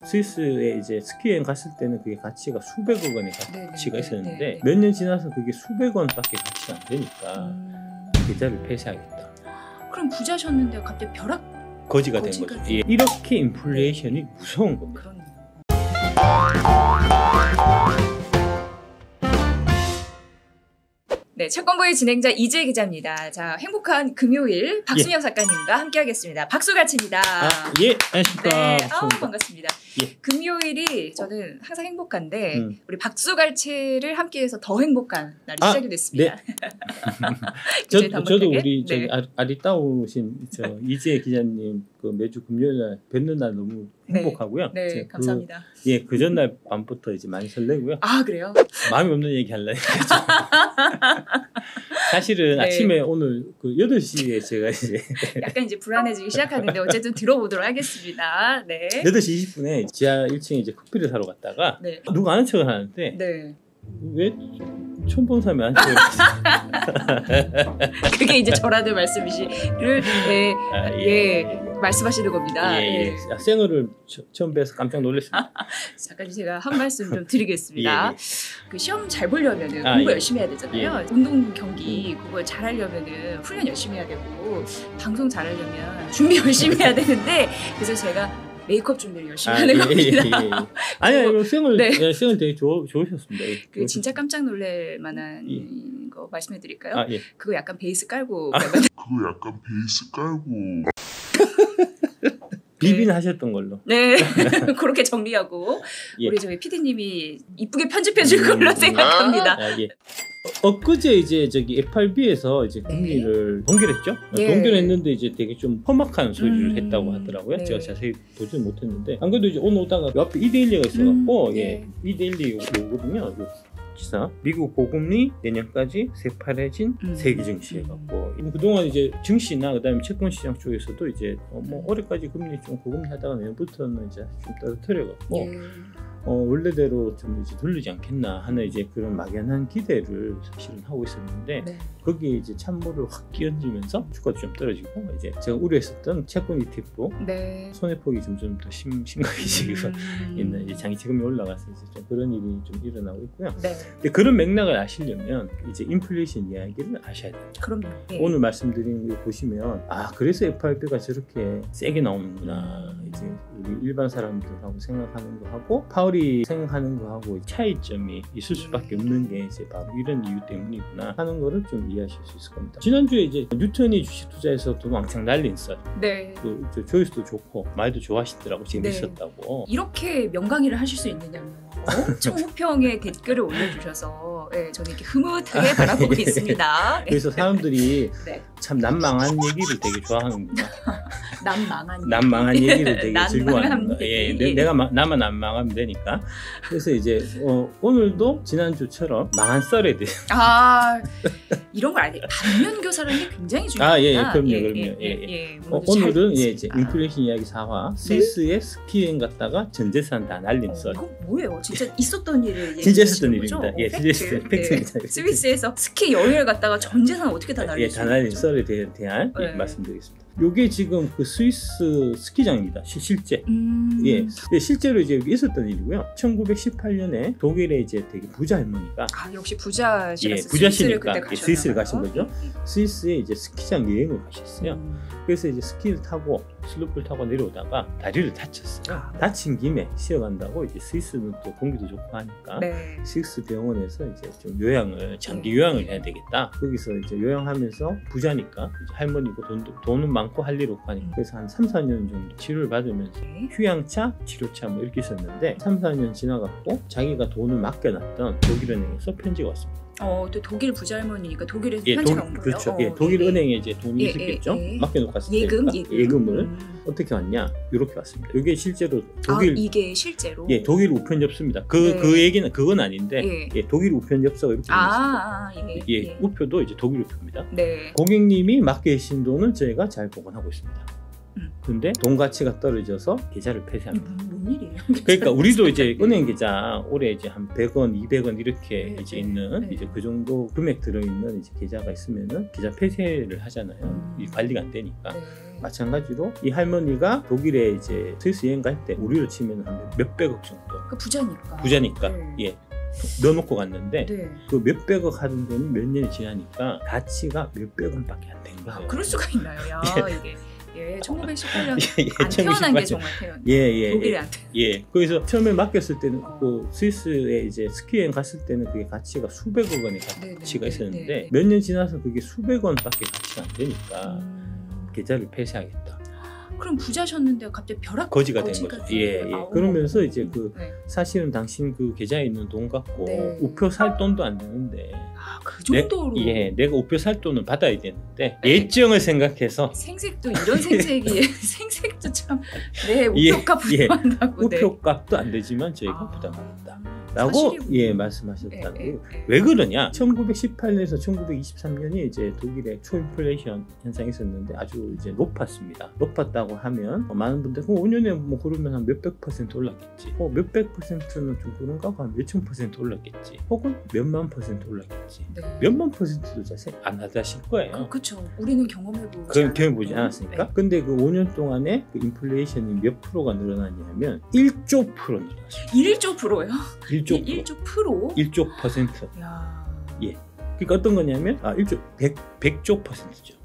스위스에 이제 스키 여행 갔을 때는 그게 가치가 수백억 원의 가치가 있었는데 네네. 몇 년 지나서 그게 수백 원밖에 가치가 안 되니까 계좌를 폐쇄하겠다. 그럼 부자셨는데 갑자기 벼락 거지가 된 거죠. 예. 이렇게 인플레이션이 무서운 겁니다. 그런. 네, 채권부의 진행자 이재 기자입니다. 자, 행복한 금요일 박순영 작가님과 함께하겠습니다. 박수갈치입니다. 예, 안녕하십니까. 네, 반갑습니다. 예. 금요일이 저는 항상 행복한데 우리 박수갈치를 함께해서 더 행복한 날이 시작이 됐습니다. 네. 저도 우리 저기 아리따우신 이재 기자님 그 매주 금요일날 뵙는 날 너무 행복하고요. 네, 감사합니다. 그 전날 밤부터 이제 많이 설레고요. 아, 그래요? 마음이 없는 얘기 하려니까. 사실은 아침에 오늘 그 8시에 제가 이제 약간 이제 불안해지기 시작하는데 어쨌든 들어보도록 하겠습니다. 네. 8시 20분에 지하 1층에 이제 커피를 사러 갔다가 누가 아는 척을 하는데 왜 처음 본 사람이 아는 척을 그게 이제 저라는 말씀이시를 말씀하시는 겁니다. 생얼을 처음 뵈서 깜짝 놀랐습니다. 잠깐 제가 한 말씀 좀 드리겠습니다. 그 시험 잘 보려면 공부 열심히 해야 되잖아요. 운동 경기 그거 잘하려면 훈련 열심히 해야 되고 방송 잘하려면 준비 열심히 해야 되는데 그래서 제가 메이크업 준비를 열심히 하는 겁니다. 아니요, 생얼 되게 좋으셨습니다. 그 진짜 깜짝 놀랄 만한 거 말씀해 드릴까요? 그거 약간 베이스 깔고 비빈 하셨던 걸로. 네. 그렇게 정리하고 우리 저희 PD님이 이쁘게 편집해 줄 걸로 생각합니다. 엊그제 이제 저기 FRB에서 이제 금리를 동결했죠. 동결했는데 이제 되게 좀 험악한 소리를 했다고 하더라고요. 제가 자세히 보지는 못했는데 안 그래도 이제 오늘 오다가 요 앞에 2대1리가 있어갖고 2대1리 오거든요. 기사 미국 고금리 내년까지 새파래진 세계 증시 해갖고 그동안 이제 증시나 그다음에 채권 시장 쪽에서도 이제 뭐 올해까지 금리 좀 고금리 하다가 내년부터는 이제 좀 떨어뜨려갖고 원래대로 좀 이제 돌리지 않겠나 하는 이제 그런 막연한 기대를 사실은 하고 있었는데 거기에 이제 찬물을 확 끼얹으면서 주가도 좀 떨어지고 이제 제가 우려했었던 채권 ETF도 손해폭이 점점 더 심각해지고 있는 이제 장기채권이 올라가서 이제 좀 그런 일이 좀 일어나고 있고요. 근데 그런 맥락을 아시려면 이제 인플레이션 이야기를 아셔야 됩니다. 그럼요. 오늘 말씀드린 거 보시면 그래서 FRB가 저렇게 세게 나오는구나 이제 우리 일반 사람들하고 생각하는 거하고 파월이 생각하는 거하고 차이점이 있을 수밖에 없는 게 이제 바로 이런 이유 때문이구나 하는 거를 좀 이해하실 수 있을 겁니다. 지난주에 이제 뉴턴이 주식 투자에서도 왕창 날린 썰. 그 조회수도 좋고 말도 좋아하시더라고 재밌었다고. 이렇게 명강의를 하실 수 있느냐면 엄청 호평의 댓글을 올려주셔서 저는 이렇게 흐뭇하게 바라보고 있습니다. 그래서 사람들이 참 남망한 얘기를 되게 좋아하는구나. 남망한 얘기를 되게 즐거워하는구나. 나만 안 망하면 되니까. 그래서 이제 오늘도 지난주처럼 망한 썰에 대해 이런 걸 알아야 반면교사라는 게 굉장히 중요합니다. 그럼요. 오늘은 이제 인플레이션 이야기 4화 스위스에 스키 여행 갔다가 전 재산 다 날린 썰. 이거 뭐예요? 진짜 있었던 일을 진짜 있었던 일입니다. 진짜 있었던 팩트입니다. 스위스에서 스키 여행을 갔다가 전 재산 어떻게 다 날린 다 날린 썰에 대한 말씀드리겠습니다. 요게 지금 그 스위스 스키장입니다. 실제. 실제로 이제 있었던 일이고요. 1918년에 독일에 이제 되게 부자 할머니가 역시 부자시라서 부자시니까 스위스를 가신 거죠. 스위스에 이제 스키장 여행을 가셨어요. 그래서 이제 스키를 타고 슬로프를 타고 내려오다가 다리를 다쳤어요. 다친 김에 쉬어간다고 이제 스위스는 또 공기도 좋고 하니까 스위스 병원에서 이제 좀 장기 요양을 해야 되겠다. 거기서 이제 요양하면서 부자니까 이제 할머니고 돈은 많고 할 일 없고 하니까 그래서 한 3, 4년 정도 치료를 받으면서 휴양차, 치료차 뭐 이렇게 있었는데 3, 4년 지나갔고 자기가 돈을 맡겨놨던 독일은행에서 편지가 왔습니다. 또 독일 부자 할머니니까 독일에서 편지가 온 거예요? 그렇죠. 독일 은행에 이제 돈이 있었겠죠. 맡겨놓고 갔을 때 예금을 어떻게 왔냐 이렇게 왔습니다. 이게 실제로 독일 이게 실제로 독일 우편 엽서입니다. 그 얘기는 그건 아닌데 독일 우편 엽서가 이렇게 있습니다. 우표도 이제 독일 우표입니다. 고객님이 맡기신 돈을 저희가 잘 보관하고 있습니다. 근데 돈 가치가 떨어져서 계좌를 폐쇄합니다. 뭔 일이에요? 그러니까 우리도 이제 은행 계좌 올해 이제 한 100원, 200원 이렇게 네, 이제 네, 있는 네. 이제 그 정도 금액 들어있는 이제 계좌가 있으면은 계좌 폐쇄를 하잖아요. 이 관리가 안 되니까. 네. 마찬가지로 이 할머니가 독일에 이제 스위스 여행 갈 때 우리로 치면 한 몇백억 정도 그 부자니까. 부자니까 네. 예 넣어놓고 갔는데 네. 그 몇백억 하던 돈이 몇 년이 지나니까 가치가 몇백 원밖에 안 된 거예요. 아, 그럴 수가 있나요? 야 이게 예, 1918년 예, 안 태어난 게 1918년. 정말 태어난. 예. 독일에 안 태. 예, 그래서 처음에 맡겼을 때는 그 스위스에 이제 스키 여행 갔을 때는 그게 가치가 수백억 원의 가치가 네네, 있었는데 네네. 몇 년 지나서 그게 수백 원밖에 가치가 안 되니까 음. 계좌를 폐쇄하겠다. 그럼 부자셨는데 갑자기 벼락 거지가 된 거죠. 예. 아우. 그러면서 이제 그 네. 사실은 당신 그 계좌에 있는 돈 갖고 네. 우표 살 돈도 안 되는데 아, 그 정도로. 내가 우표 살 돈을 받아야 되는데 네. 예정을 생각해서 생색도 이런 생색이 생색도 참 네, 예, 우표값 예. 부담한다고. 네. 우표값도 안 되지만 저희가 부담하겠다. 라고 사실이군요. 예 말씀하셨다고. 예. 왜 그러냐? 1918년에서 1923년이 이제 독일의 초인플레이션 현상이 있었는데 아주 이제 높았습니다. 높았다고 하면 많은 분들 5년에 뭐 그러면 한 몇백 퍼센트 올랐겠지. 몇백 퍼센트는 좀 그런가? 한 몇천 퍼센트 올랐겠지. 혹은 몇만 퍼센트 올랐겠지. 네. 몇만 퍼센트도 자세 안 하다실 거예요. 그렇죠. 우리는 경험해보지 그건 경험해보지 않았으니까. 네. 근데 그 5년 동안에 그 인플레이션이 몇 프로가 늘어났냐면 1조 프로 늘어났어요. 1조 프로요? 1조 프로. 1조 프로? 1조 퍼센트. 야. 예. 그러니까 어떤 거냐면 100조 퍼센트죠.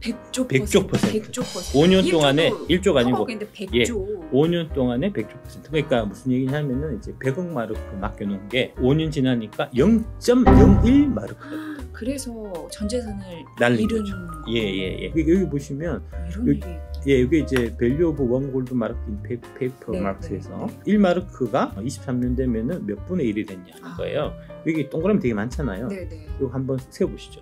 100조 100조 퍼센트. 100조 퍼센트. 5년 동안에 1조가 아니고 100조. 예. 5년 동안에 100조 퍼센트. 그러니까 무슨 얘기냐면은 이제 100억 마르크 맡겨놓은 게 5년 지나니까 0.01 마르크가 됐다. 그래서 전 재산을 날린 잃은 거죠. 예. 여기 보시면 이런 여기- 일이 예, 이게 이제 밸류 오브 원 골드 마르크 인 페이퍼 네, 마르크에서 네. 1마르크가 23년 되면은 몇 분의 1이 됐냐는 거예요. 여기 동그라미 되게 많잖아요. 네네. 이거 한번 세보시죠.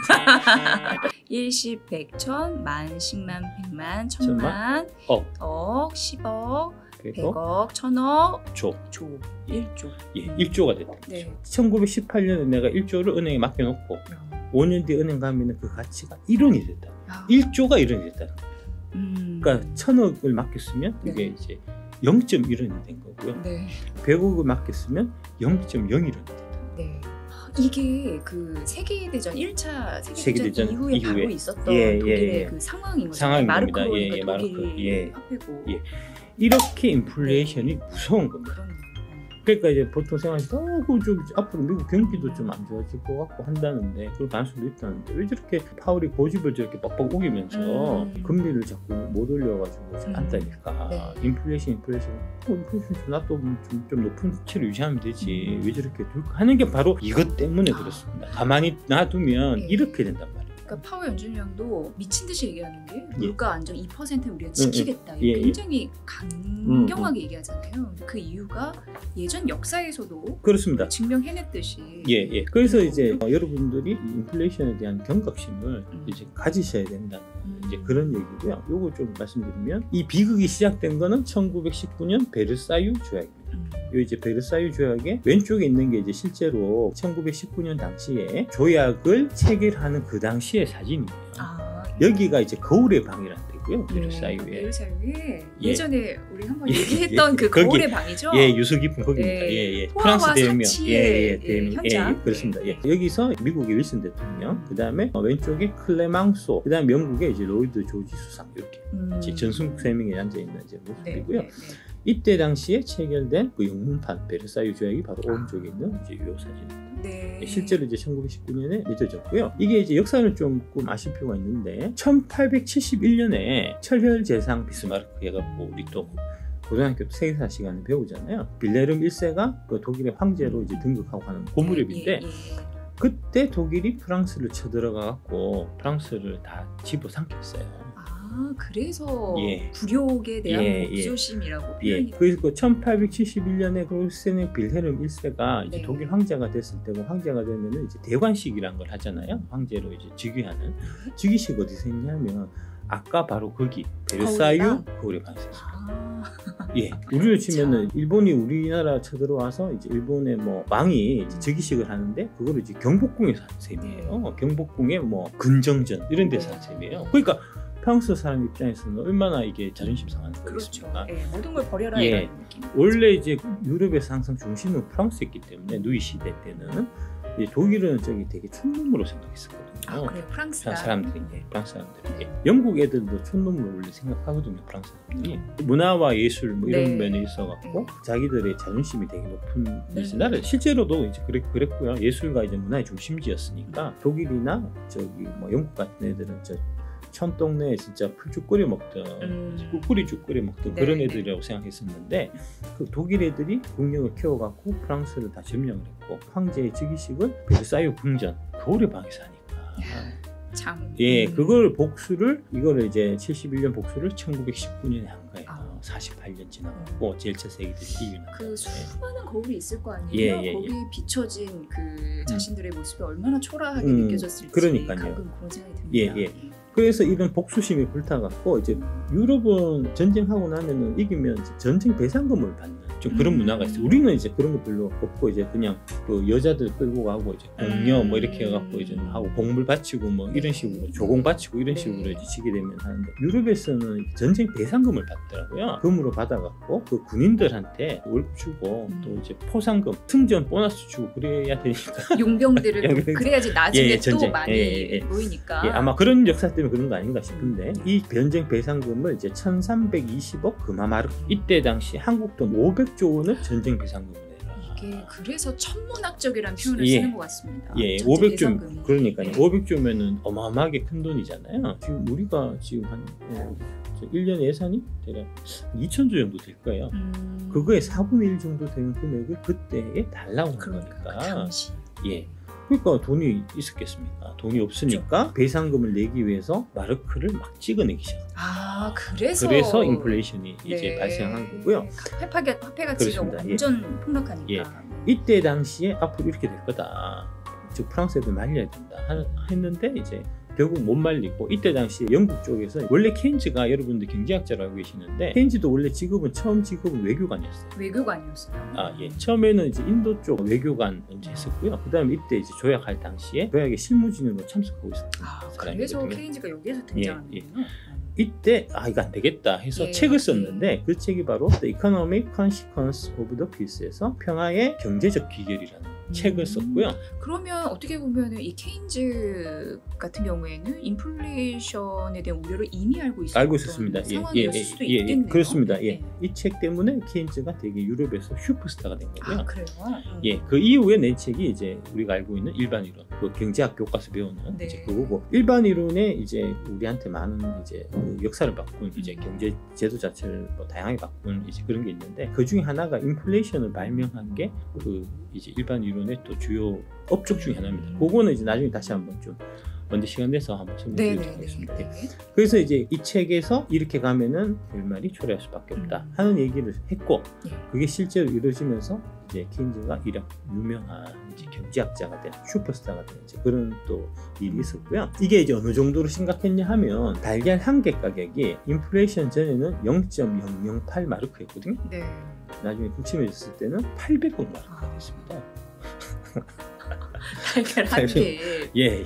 자, 일십, 백천, 만, 십만, 백만, 천만, 억, 10억, 100억, 천억, 조. 1조. 예, 1조가 됐다. 네. 1918년에 내가 1조를 은행에 맡겨놓고 5년 뒤에 은행 가면은 그 가치가 1원이 됐다. 야. 1조가 1원이 됐다. 음. 그러니까 1000억을 맡겼으면 네. 이게 이제 0.1원이 된 거고요. 네. 100억을 맡겼으면 0.01원이 됐다. 네. 이게 그 세계대전 1차 세계대전 세계대전 이후에 바로 이후에. 있었던 예, 독일의 예. 그 상황인 거죠. 상황인 마르크로 겁니다. 예, 그러니까 마르크. 독일 예. 화폐고. 예. 이렇게 인플레이션이 무서운 겁니다. 그런 그러니까 이제 보통 생각해서 좀 앞으로 미국 경기도 좀 안 좋아질 것 같고 한다는데 그럴 가능성도 있다는데 왜 저렇게 파월이 고집을 저렇게 빡빡 우기면서 금리를 자꾸 못 올려가지고 안다니까. 네. 인플레이션 좀 높은 수치를 유지하면 되지 왜 저렇게 둘까 하는 게 바로 이것 때문에 그렇습니다. 가만히 놔두면 네. 이렇게 된단 말이에요. 그러니까 파월 연준령도 미친 듯이 얘기하는 게 예. 물가 안정 2%를 우리가 지키겠다. 예, 이렇게 예. 굉장히 강경하게 얘기하잖아요. 그 이유가 예전 역사에서도 그렇습니다. 증명해냈듯이. 예. 그래서 이제 여러분들이 이 인플레이션에 대한 경각심을 이제 가지셔야 된다는 이제 그런 얘기고요. 요거 좀 말씀드리면 이 비극이 시작된 거는 1919년 베르사유 조약입니다. 요 이제 베르사유 조약의 왼쪽에 있는 게 이제 실제로 1919년 당시에 조약을 체결하는 그 당시의 사진이에요. 여기가 이제 거울의 방이라는 데고요. 베르사유에. 베르사유에 예. 예전에 우리 한번 얘기했던 그 거기, 거울의 방이죠. 예, 유서 깊은 거기입니다. 네. 예. 포화와 프랑스 대혁명. 사치의 대혁명. 현장. 그렇습니다. 예. 여기서 미국의 윌슨 대통령, 그다음에 왼쪽에 클레망소, 그다음에 영국의 이제 로이드 조지 수상 이렇게 이제 전순국 세 명이 앉아 있는 이제 모습이고요. 네. 이때 당시에 체결된 그 영문판 베르사유 조약이 바로 오른쪽에 있는 이제 요 사진입니다. 네. 실제로 이제 1919년에 맺어졌고요. 이게 이제 역사를 조금 아실 필요가 있는데 1871년에 철혈제상 비스마르크 해갖고 우리 또 고등학교 세계사 시간에 배우잖아요. 빌레름 1세가 그 독일의 황제로 이제 등극하고 하는 고무렵인데 그때 독일이 프랑스를 쳐들어가갖고 프랑스를 다 집어삼켰어요. 그래서 예. 굴욕에 대한 예. 목조심이라고 예. 표현이. 그래서 그 1871년에 그로스네 빌헤름 1세가 이제 네. 독일 황제가 됐을 때고 황제가 되면은 이제 대관식이란 걸 하잖아요. 황제로 이제 즉위하는 즉위식 어디서 했냐면 아까 바로 거기 베르사유 거울의 방에서 했습니다. 예, 우리를 치면은 일본이 우리나라 쳐들어와서 이제 일본의 뭐 왕이 이제 즉위식을 하는데 그거를 이제 경복궁에서 한 셈이에요. 경복궁의 뭐 근정전 이런 데서 한 셈이에요. 그러니까 프랑스 사람 입장에서는 얼마나 이게 자존심 상하는 그렇죠. 거겠습니까? 예, 모든 걸 버려라 예. 이런 느낌. 원래 이제 유럽에서 항상 중심은 프랑스였기 때문에 누이 시대 때는 독일은 저기 되게 촌놈으로 생각했었거든요. 아 그래요, 프랑스가 사람들이 프랑스 사람들이 촌놈 애들도 촌놈으로 원래 생각하거든요. 프랑스 사람들이 문화와 예술 뭐 이런 네. 면에 있어갖고 자기들의 자존심이 되게 높은 나라 실제로도 이제 그랬고요. 예술과 이제 문화의 중심지였으니까 독일이나 저기 뭐 영국 같은 애들은 저 촌동네에 진짜 풀죽 끓여 먹던 꾸리죽 끓여 먹던 네, 그런 네. 애들이라고 생각했었는데 그 독일 애들이 국력을 키워갖고 프랑스를 다 점령을 했고 황제의 즉위식은 베르사유 궁전 겨울의 방에서 하니까 참. 예 그걸 복수를 이거를 이제 71년 복수를 1919년에 한 거예요. 48년 지나고 제1차 세계대전이 그 수많은 거울이 있을 거 아니에요. 예. 거기에 비춰진 그 자신들의 모습이 얼마나 초라하게 느껴졌을지 그러니까요. 가끔 그런 생각이 듭니다. 예. 그래서 이런 복수심이 불타갖고 이제 유럽은 전쟁하고 나면은 이기면 전쟁 배상금을 받는 좀 그런 문화가 있어요. 우리는 이제 그런 거 별로 없고 이제 그냥 그 여자들 끌고 가고 이제 공녀 뭐 이렇게 해갖고 이제 하고 곡물 바치고 뭐 이런 식으로 조공 바치고 이런 식으로 이제 지게 되면 하는데 유럽에서는 전쟁 배상금을 받더라고요. 금으로 받아갖고 그 군인들한테 월급 주고 또 이제 포상금, 승전 보너스 주고 그래야 되니까 용병들을 또 그래야지 나중에 또 전쟁. 많이 모이니까. 아마 그런 역사 때문에 그런 거 아닌가 싶은데 이 전쟁 배상금을 이제 1320억 금화마르크 이때 당시 한국 돈 500조 원을 전쟁 배상금을 내라. 이게 그래서 천문학적이라는 표현을 쓰는 것 같습니다. 예, 500조 그러니까요. 500조면은 어마어마하게 큰 돈이잖아요. 지금 우리가 지금 한 1년 예산이 대략 2,000조 정도 될 거예요. 그거의 4분의 1 정도 되는 금액을 그때에 달라고 한 거니까. 그 당시. 예. 그러니까 돈이 있었겠습니까? 돈이 없으니까 배상금을 내기 위해서 마르크를 막 찍어내기 시작합니다. 아, 그래서 인플레이션이 이제 발생한 거고요. 화폐 가치가 완전 폭락하니까. 예. 이때 당시에 앞으로 이렇게 될 거다. 즉 프랑스 애들 말려야 된다 했는데 이제 결국 못 말리고 이때 당시에 영국 쪽에서 원래 케인즈가 여러분들 경제학자로 알고 계시는데 케인즈도 원래 처음 직업은 외교관이었어요. 외교관이었어요. 아 예. 처음에는 이제 인도 쪽 외교관 먼저 했었고요. 그다음에 이때 이제 조약할 당시에 조약의 실무진으로 참석하고 있었던 그래서 케인즈가 여기에서 등장하는군요. 이때 이거 안 되겠다 해서 책을 썼는데 그 책이 바로 The Economic Consequence of the Peace에서 평화의 경제적 기결이라는 책을 썼고요. 그러면 어떻게 보면 이 케인즈 같은 경우에는 인플레이션에 대한 우려를 이미 알고 있었습니다. 상황이었을 수도 있겠네요. 그렇습니다. 이 책 때문에 케인즈가 되게 유럽에서 슈퍼스타가 된 거고요. 그래요? 예, 그 이후에 낸 책이 이제 우리가 알고 있는 일반 이론, 그 경제학 교과서 배우는 이제 그거고 일반 이론에 이제 우리한테 많은 이제 그 역사를 바꾼 이제 경제 제도 자체를 뭐 다양하게 바꾼 이제 그런 게 있는데 그 중에 하나가 인플레이션을 발명한 게 그 이제 일반 이론의 또 주요 업적 중에 하나입니다. 그거는 이제 나중에 다시 한번 좀 언제 시간 내서 한번 설명드리도록 하겠습니다. 그래서 이제 이 책에서 이렇게 가면은 결말이 초래할 수밖에 없다 하는 얘기를 했고 그게 실제로 이루어지면서 이제 케인즈가 유명한 이제 경제학자가 된 슈퍼스타가 된 이제 그런 또 일이 있었고요. 이게 이제 어느 정도로 심각했냐 하면 달걀 한 개 가격이 인플레이션 전에는 0.008 마르크였거든요. 나중에 국침해졌을 때는 800억 마르크가 됐습니다. 달걀 한 개. 예.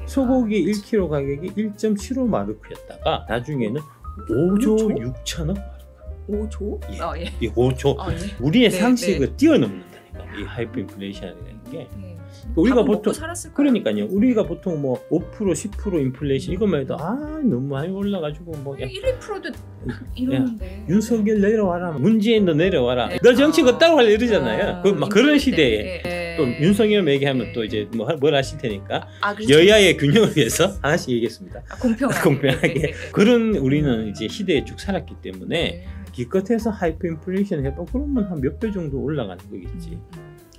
소고기 1kg 가격이 1.75 마르크였다가 나중에는 5조 6천억 마르크. 5조? 예. 5조. 우리의 상식을 뛰어넘는다니까. 이 하이퍼 인플레이션이라는 게. 우리가 보통 그러니까요. 우리가 보통 뭐 5% 10% 인플레이션 이것만 해도 너무 많이 올라가지고 뭐 1, 2%도 이러는데 윤석열 내려와라, 문재인도 내려와라. 너 정치 걷다고 하려 이러잖아요. 막 그런 시대에 또 윤석열 얘기하면 또 이제 뭘 하실 테니까 여야의 균형을 위해서 하나씩 얘기했습니다. 공평하게. 그런 우리는 이제 시대에 쭉 살았기 때문에 기껏해서 하이퍼 인플레이션 해봐 그러면 한 몇 배 정도 올라가는 거겠지.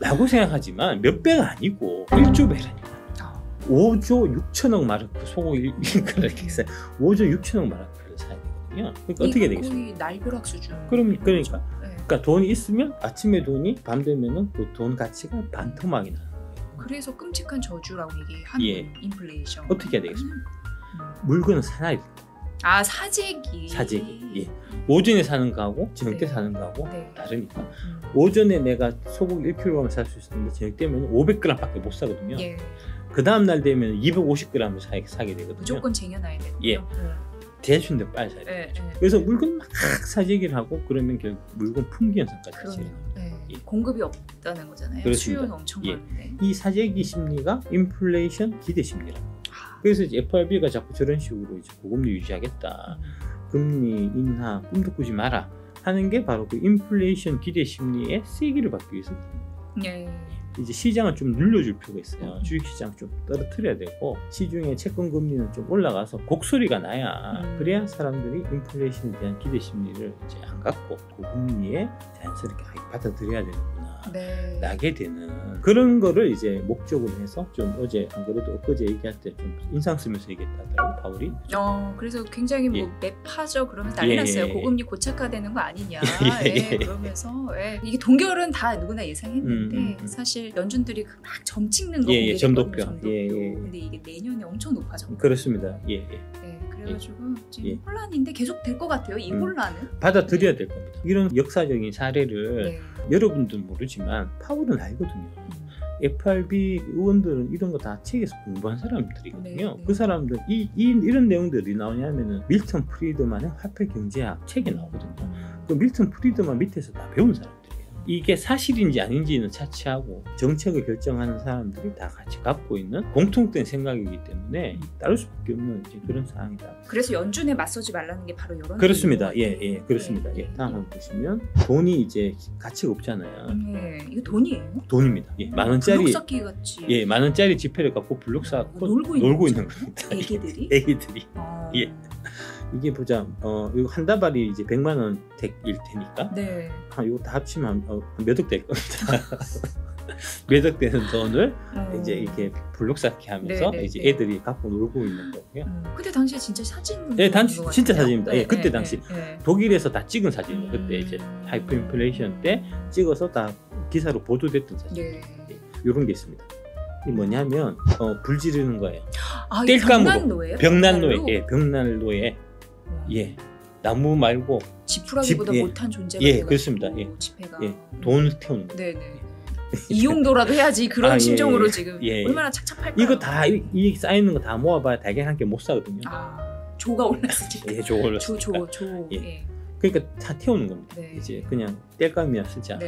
라고 생각하지만 몇 배가 아니고 1조 배라니까. 5조 6천억 마르크 소고기 1kg 있어요. 5조 6천억 마르크를 사야 되거든요. 그러니까 어떻게 되겠어요? 거의 날벼락 수준. 그러니까 돈이 있으면 아침에 돈이 밤 되면은 그 돈 가치가 반토막이 나는 거예요. 그래서 끔찍한 저주라고 얘기하는 인플레이션. 어떻게 해야 되겠습니까? 물건을 사놔야 돼요. 사재기. 예. 오전에 사는 거하고 저녁 때 사는 거하고 다르니까. 오전에 내가 소고기 1kg을 살 수 있었는데 저녁 때면 500g밖에 못 사거든요. 그 다음 날 되면 250g을 사게 되거든요. 무조건 쟁여놔야 되거든요. 예. 대충 더 빨리 사야 돼요. 그래서 물건 막 사재기를 하고 그러면 결국 물건 품귀 현상까지 그러네요. 공급이 없다는 거잖아요. 그렇습니다. 수요는 엄청 많은데. 이 사재기 심리가 인플레이션 기대 심리라고. 그래서 이제 FRB가 자꾸 저런 식으로 이제 고금리 유지하겠다, 금리 인하 꿈도 꾸지 마라 하는 게 바로 그 인플레이션 기대 심리의 세기를 받기 위해서. 이제 시장을 좀 늘려줄 필요가 있어요. 주식시장 좀 떨어뜨려야 되고 시중의 채권 금리는 좀 올라가서 곡소리가 나야 그래야 사람들이 인플레이션에 대한 기대 심리를 이제 안 갖고 고금리에 자연스럽게 받아들여야 되는구나 나게 되는 그런 거를 이제 목적으로 해서 좀 어제 안 그래도 엊그제 얘기할 때 좀 인상 쓰면서 얘기했다더라고 파월이. 그래서 굉장히 뭐 맵하죠. 그러면서 난리 났어요. 고금리 고착화되는 거 아니냐. 그러면서 이게 동결은 다 누구나 예상했는데 사실 연준들이 막 점 찍는 거 보게 점도표. 근데 이게 내년에 엄청 높아졌고. 그렇습니다. 그래가지고 지금 혼란인데 계속 될 것 같아요. 이 혼란은 받아들여야 될 겁니다. 이런 역사적인 사례를 여러분들은 모르지만 파월은 알거든요. FRB 의원들은 이런 거 다 책에서 공부한 사람들이거든요. 그 사람들 이런 내용들이 나오냐면은 밀턴 프리드만의 화폐 경제학 책에 나오거든요. 그 밀턴 프리드만 밑에서 다 배운 사람들이에요. 이게 사실인지 아닌지는 차치하고 정책을 결정하는 사람들이 다 같이 갖고 있는 공통된 생각이기 때문에 따를 수밖에 없는 이제 그런 상황이다. 그래서 연준에 맞서지 말라는 게 바로 이런. 그렇습니다. 그렇습니다. 다음 한번 보시면 돈이 이제 가치가 없잖아요. 이거 돈이에요? 돈입니다. 10,000원짜리. 블록 쌓기 같이. 10,000원짜리 지폐를 갖고 블록 쌓고 놀고 있는 겁니다. 애기들이? 애기들이. 이게 보자, 이거 한 다발이 이제 100만 원 덱일 테니까. 이거 다 합치면 몇 억 될 겁니다. 몇 억 되는 돈을 이제 이렇게 블록 쌓기 하면서 이제 애들이 갖고 놀고 있는 거고요. 그때 당시에 진짜 사진. 진짜 사진입니다. 그때 당시 독일에서 다 찍은 사진이에요. 그때 이제 하이퍼 인플레이션 때 찍어서 다 기사로 보도됐던 사진. 이런 게 있습니다. 이 뭐냐면 불 지르는 거예요. 땔감으로. 벽난로에. 벽난로에. 나무 말고 지푸라기보다 못한 존재가 그렇습니다. 지폐가 돈을 태우는 거예요. 이 용도라도 해야지 그런 심정으로 지금 얼마나 착잡할까요? 이거 다 이 쌓이는 거 다 모아봐야 대개 한 개 못 사거든요. 조가 올랐으니까. 조가 올랐으니까. 조. 그러니까 다 태우는 겁니다. 이제 그냥 땔감이나 쓰자.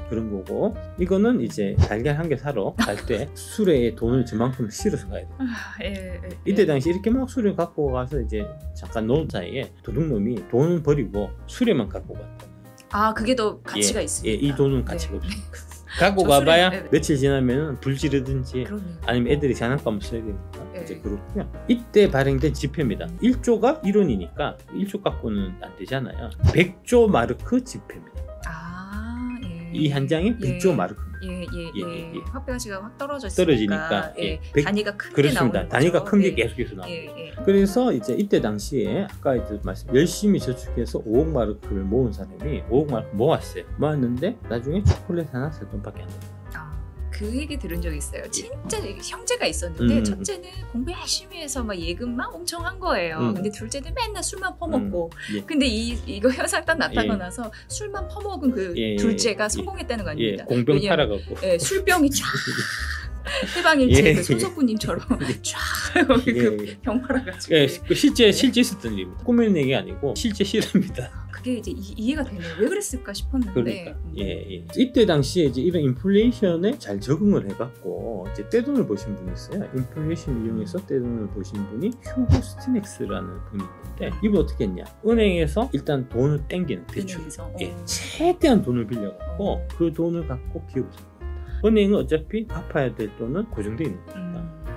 그런 거고 이거는 이제 달걀 한 개 사러 갈 때 수레에 돈을 저만큼 실어서 가야 돼요. 이때 당시 이렇게 막 수레 갖고 가서 이제 잠깐 놓은 사이에 도둑놈이 돈은 버리고 수레만 갖고 갔다. 그게 더 가치가 있습니다. 이 돈은 가치가 없으니까. 갖고 가봐야 며칠 지나면 불 지르든지 아니면 애들이 장난감을 써야 되니까 이제 그렇고요. 이때 발행된 지폐입니다. 1조가 1원이니까 1조 갖고는 안 되잖아요. 100조 마르크 지폐입니다. 이 한 장이 100조 마르크입니다. 화폐 가치가 확 떨어지니까 단위가 큰 게 나오는 단위가 큰 게 계속해서 나옵니다. 그래서 이제 이때 당시에 아까 이제 열심히 저축해서 5억 마르크를 모은 사람이 5억 마르크 모았어요. 모았는데 나중에 초콜릿 하나 살 돈밖에 안 돼요. 그 얘기 들은 적이 있어요. 진짜 형제가 있었는데 첫째는 공부 열심히 해서 막 예금 막 엄청 한 거예요. 근데 둘째는 맨날 술만 퍼먹고 근데 이거 현상 딱 나타나고 나서 술만 퍼먹은 그 둘째가 성공했다는 거 아닙니까? 공병 팔아갖고 술병이 쫙 해방일체 그 손석구님처럼 쫙 병 팔아가지고 실제 있었던 일입니다. 꾸미는 얘기 아니고 실제 실화입니다. 그게 이제 이해가 되네요. 왜 그랬을까 싶었는데. 이때 당시에 이제 이런 인플레이션에 잘 적응을 해갖고 이제 떼돈을 버신 분이 있어요. 인플레이션 이용해서 떼돈을 버신 분이 휴고 스티넥스라는 분이 있는데 이분 어떻게 했냐? 은행에서 일단 돈을 땡기는 대출. 최대한 돈을 빌려갖고 그 돈을 갖고 기업을 삽니다. 은행은 어차피 갚아야 될 돈은 고정되어 있는 거니까.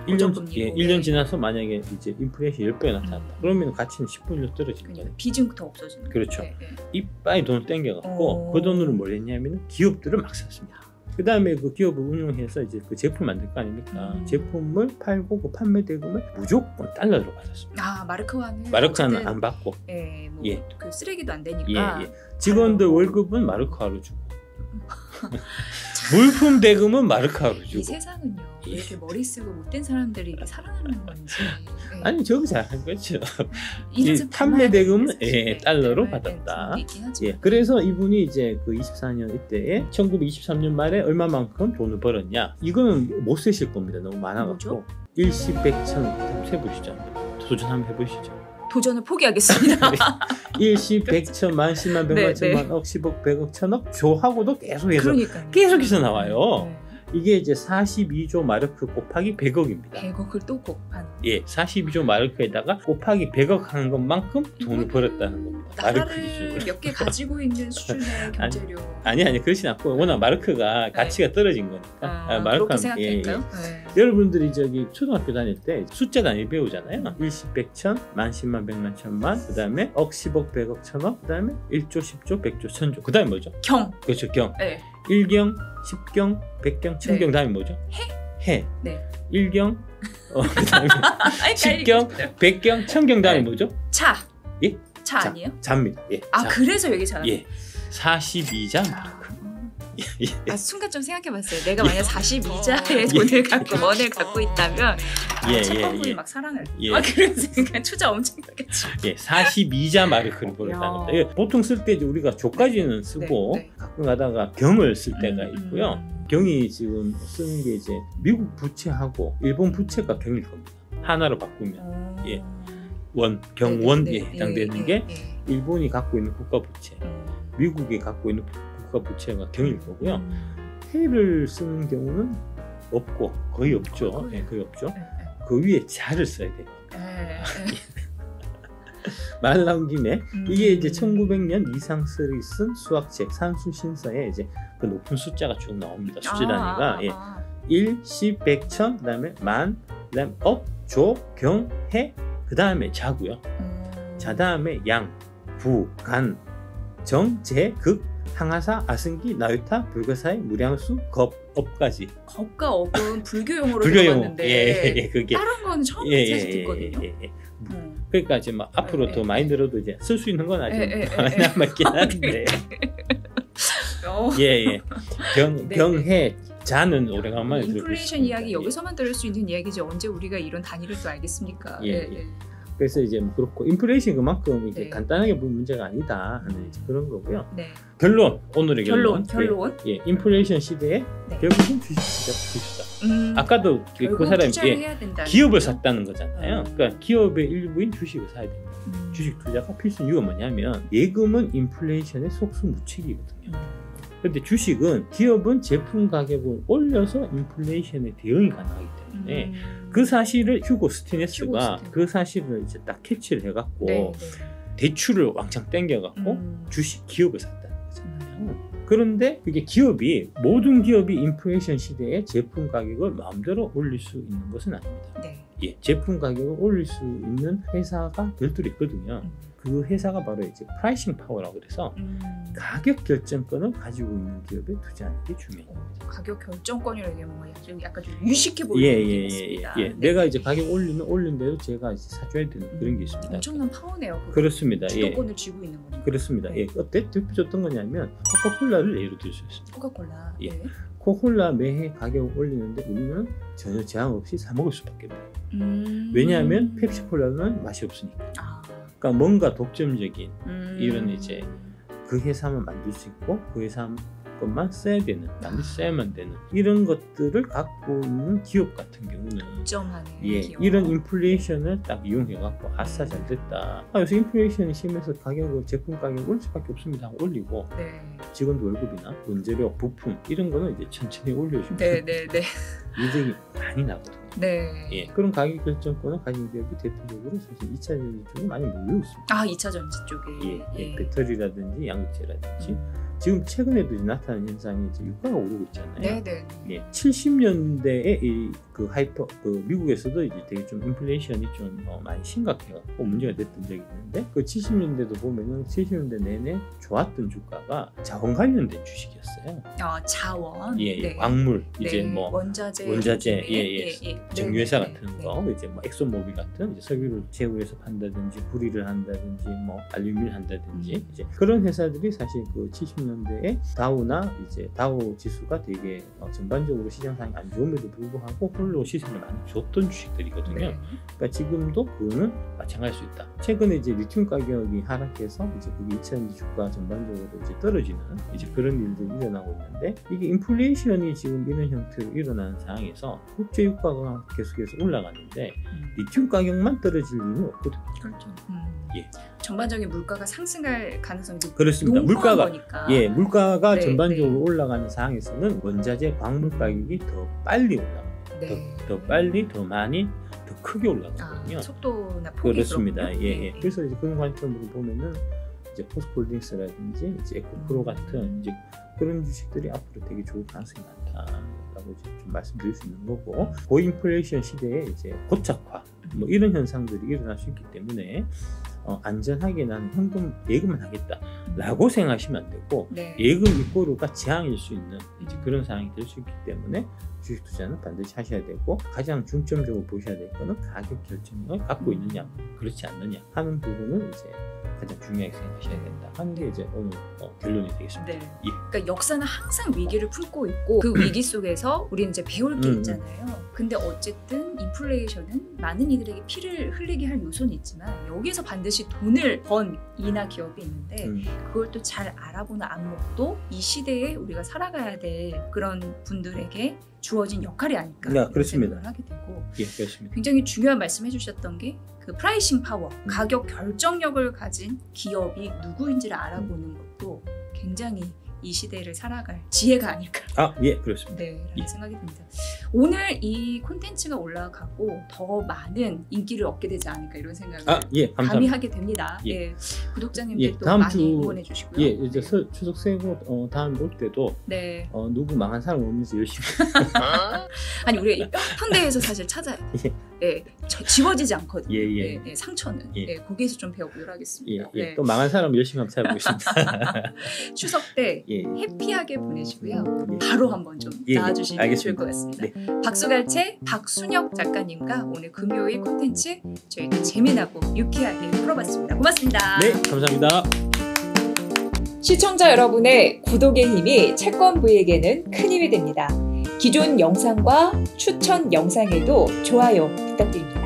1년 지나서 만약에 이제 인플레이션 10배가 나타났다. 그러면 가치는 10분으로 떨어지는 거예요. 비중부터 없어지는 거예요. 그렇죠. 이빠이 돈을 땡겨갖고 그 돈으로 뭘 했냐면 기업들을 막 샀습니다. 그 다음에 그 기업을 운용해서 이제 그 제품 만들 거 아닙니까? 제품을 팔고 그 판매 대금을 무조건 달러로 받았습니다. 마르크화는 안 받고. 그 쓰레기도 안 되니까. 직원들 월급은 마르크화로 주고. 물품 대금은 마르크화로 주고. 이 세상은요 왜 이렇게 머리 쓰고 못된 사람들이 살아남는 건지. 아니 저거 잘한 거죠. 판매 대금은 달러로 받았다. 그래서 이분이 이제 그 24년 이때에 1923년 말에 얼마만큼 돈을 벌었냐? 이거는 못 세실 겁니다. 너무 많아갖고. 일시 백천 세보시죠. 도전 한번 해보시죠. 도전을 포기하겠습니다. 일시, 백천, 만, 십만, 백만, 네, 천만, 네. 억, 십억, 백억, 천억 조하고도 계속해서 그러니까요. 계속해서 나와요. 네. 이게 이제 42조 마르크 곱하기 100억입니다. 100억을 또 곱한. 예, 42조 마르크에다가 곱하기 100억 하는 것만큼 돈을 벌었다는 겁니다. 마르크 나라를 기준으로. 몇 개 가지고 있는 수준의 경제력. 아니 그렇진 않고 워낙 마르크가 가치가 떨어진 거니까. 그렇게 마르크는 생각할까요? 네. 여러분들이 저기 초등학교 다닐 때 숫자 단위 배우잖아요. 일시, 백천, 만, 십만, 백만, 천만, 그 다음에 억, 십억, 백억, 천억, 그 다음에 1조, 10조, 100조, 1000조. 그 다음에 뭐죠? 경. 그렇죠, 경. 네. 1경, 10경, 100경, 1000경. 네. 다음에 뭐죠? 해. 네. 1경, 그 다음에 10경, 100경, 1000경 다음에 네. 뭐죠? 차. 예? 차 아니에요? 자입니다. 예. 아 자. 그래서 여기 잘. 예. 42자 마르크. 예. 순간 좀 생각해봤어요. 내가 만약 42자의 돈을 갖고 원을 갖고 있다면 채권분이 막 사랑을. 그런 생각 투자 엄청 하겠죠. 예, 42자 마르크를 벌었다는 겁니다. 예, 보통 쓸 때 우리가 조까지는 쓰고 네. 가끔 가다가 경을 쓸 때가 있고요. 경이 지금 쓰는 게 이제 미국 부채하고 일본 부채가 경일 겁니다. 하나로 바꾸면 예, 경원에 해당되는 게 일본이 갖고 있는 국가 부채, 미국이 갖고 있는 국가 부채가 경일 거고요. 해를 쓰는 경우는 없고 거의 없죠. 예, 거의 없죠. 그 위에 자를 써야 됩니다. 말 나온 김에 이게 이제 1900년 이상설이 쓴 수학책 산수신서에 이제 그 높은 숫자가 쭉 나옵니다. 숫자 단위가 1, 10, 100, 1000, 그다음에 만, 그다음에 억, 조, 경, 해, 그다음에 자고요. 자 다음에 양, 부, 간, 정, 제, 극, 항하사, 아승기, 나유타, 불가사의, 무량수, 겁, 업까지. 겁과 업은 불교용어로 불교용어. 들어봤는데 예, 그게 다른 건 처음 사실 듣거든요. 그러니까 이제 막 앞으로 더 많이 들어도 이제 쓸 수 있는 건 아직 많이 남았긴 한데. 예. 경해 자는 오래간만에 들어보고 인플레이션 이야기 여기서만 들을 수 있는 이야기지 언제 우리가 이런 단위를 또 알겠습니까? 그래서 이제 뭐 그렇고 인플레이션 그만큼 이제 간단하게 보면 문제가 아니다 하는 이제 그런 거고요. 결론 오늘의 결론. 예, 인플레이션 시대에 결국은 주식이다. 아까도 그 사람이 기업을 샀다는 거잖아요. 그러니까 기업의 일부인 주식을 사야 됩니다. 주식 투자가 필수 이유가 뭐냐면 예금은 인플레이션의 속수무책이거든요. 근데 주식은 기업은 제품 가격을 올려서 인플레이션에 대응이 가능하기 때문에 그 사실을 휴고 스티네스가 그 사실을 이제 딱 캐치를 해갖고 대출을 왕창 땡겨갖고 주식 기업을 샀다는 거잖아요. 그런데 그게 기업이 모든 기업이 인플레이션 시대에 제품 가격을 마음대로 올릴 수 있는 것은 아닙니다. 예, 제품 가격을 올릴 수 있는 회사가 별도로 있거든요. 그 회사가 바로 이제 프라이싱 파워라고 그래서 가격 결정권을 가지고 있는 기업에 투자하는 게 중요합니다. 가격 결정권이라는 게 뭔가 약간 좀 유식해 보이는 게 있습니다. 내가 이제 가격 올린 대로 제가 이제 사줘야 되는 그런 게 있습니다. 엄청난 파워네요. 그렇습니다. 주도권을 쥐고 있는 거죠. 그렇습니다. 어때? 대표적인 어떤 거냐면 코카콜라를 예로 들 수 있습니다. 코카콜라. 코카콜라 매해 가격을 올리는데 우리는 전혀 제한 없이 사 먹을 수밖에 없어요. 왜냐하면 펩시콜라는 맛이 없으니까. 그러니까 뭔가 독점적인 이런 이제 그 회사만 만들 수 있고 그 회사 것만 써야 되는, 써야만 되는 이런 것들을 갖고 있는 기업 같은 경우는 기업. 이런 인플레이션을 딱 이용해갖고 아싸 잘 됐다. 요새 인플레이션이 심해서 가격을 제품 가격을 올릴 수밖에 없습니다 하고 올리고 직원도 월급이나 원재료, 부품 이런 거는 이제 천천히 올려주면 이득이 많이 나거든요. 그런 가격 결정권을 가진 기업이 대표적으로 사실 2차 전지 쪽에 많이 몰려 있습니다. 2차 전지 쪽에. 배터리라든지 양극재라든지 지금 최근에도 나타나는 현상이 이제 유가가 오르고 있잖아요. 70년대에 그 미국에서도 이제 되게 좀 인플레이션이 좀 많이 심각해갖고 문제가 됐던 적이 있는데 그 70년대도 보면은 70년대 내내 좋았던 주가가 자원 관련된 주식이었어요. 자원. 광물 이제 뭐 원자재, 정유회사 같은 거 이제 뭐 엑소모빌 같은 이제 석유를 제후해서 판다든지 구리를 한다든지 뭐 알루미늄을 한다든지 이제 그런 회사들이 사실 그 70년 20년대에 다우나 이제 다우 지수가 되게 전반적으로 시장 상황이 안 좋음에도 불구하고 홀로 시세를 많이 줬던 주식들이거든요. 네. 그러니까 지금도 그거는 마찬가지일 수 있다. 최근에 이제 리튬 가격이 하락해서 이제 그게 2차전지 주가 전반적으로 이제 떨어지는 이제 그런 일들이 일어나고 있는데, 이게 인플레이션이 지금 이런 형태로 일어나는 상황에서 국제 유가가 계속해서 올라가는데 리튬 가격만 떨어질 리는 없거든요. 그렇죠. 예. 전반적인 물가가 상승할 가능성이 그렇습니다. 물가가 거니까. 물가가 네, 전반적으로 네. 올라가는 상황에서는 원자재 광물 가격이 더 빨리 올라가요. 네. 더 빨리, 더 많이, 더 크게 올라가거든요. 속도나 폭이 그렇습니다. 그렇군요. 예. 그래서 이제 그런 관점으로 보면은 이제 포스코홀딩스라든지 이제 에코프로 같은 이제 그런 주식들이 앞으로 되게 좋을 가능성이 많다라고 좀 말씀드릴 수 있는 거고, 고인플레이션 시대에 이제 고착화 뭐 이런 현상들이 일어날 수 있기 때문에 안전하게 나는 현금 예금을 하겠다라고 생각하시면 안 되고, 네. 예금 이꼬르가 지향일 수 있는 이제 그런 상황이 될 수 있기 때문에 주식 투자는 반드시 하셔야 되고, 가장 중점적으로 보셔야 될 거는 가격 결정력을 갖고 있느냐 그렇지 않느냐 하는 부분을 이제 가장 중요하게 생각하셔야 된다 하는 게 이제 오늘 결론이 되겠습니다. 네. 예. 그러니까 역사는 항상 위기를 품고 있고 그 위기 속에서 우리는 이제 배울 게 있잖아요. 근데 어쨌든 인플레이션은 많은 이들에게 피를 흘리게 할 요소는 있지만 여기서 반드시 돈을 번 이나 기업이 있는데 그걸 또 잘 알아보는 안목도 이 시대에 우리가 살아가야 될 그런 분들에게 주어진 역할이 아닐까. 네, 그렇습니다. 생각을 하게 되고, 예, 그렇습니다. 굉장히 중요한 말씀 해주셨던 게 그 프라이싱 파워, 가격 결정력을 가진 기업이 누구인지를 알아보는 것도 굉장히 이 시대를 살아갈 지혜가 아닐까. 예, 그렇습니다. 네, 라는 예. 생각이 듭니다. 오늘 이 콘텐츠가 올라가고 더 많은 인기를 얻게 되지 않을까 이런 생각을 예, 감사합니다. 감히 하게 됩니다. 예. 예. 구독자님들도 다음 많이 주 응원해 주시고요. 예, 이제 추석 세고 다음 올 때도 네. 누구 망한 사람 없는지 열심히. 아니 우리가 현대에서 사실 찾아야 돼. 예, 지워지지 않거든요. 예. 예, 상처는. 예. 예, 거기에서 좀 배워보도록 하겠습니다. 예. 네. 또 망한 사람 열심히 한번 찾아보겠습니다. 추석 때 예. 해피하게 보내시고요. 예. 바로 한번 좀 예, 나와주시면 알겠습니다. 좋을 것 같습니다. 네. 박수갈채 박순혁 작가님과 오늘 금요일 콘텐츠 저희도 재미나고 유쾌하게 풀어봤습니다. 고맙습니다. 네, 감사합니다. 시청자 여러분의 구독의 힘이 채권 부에게는 큰 힘이 됩니다. 기존 영상과 추천 영상에도 좋아요 부탁드립니다.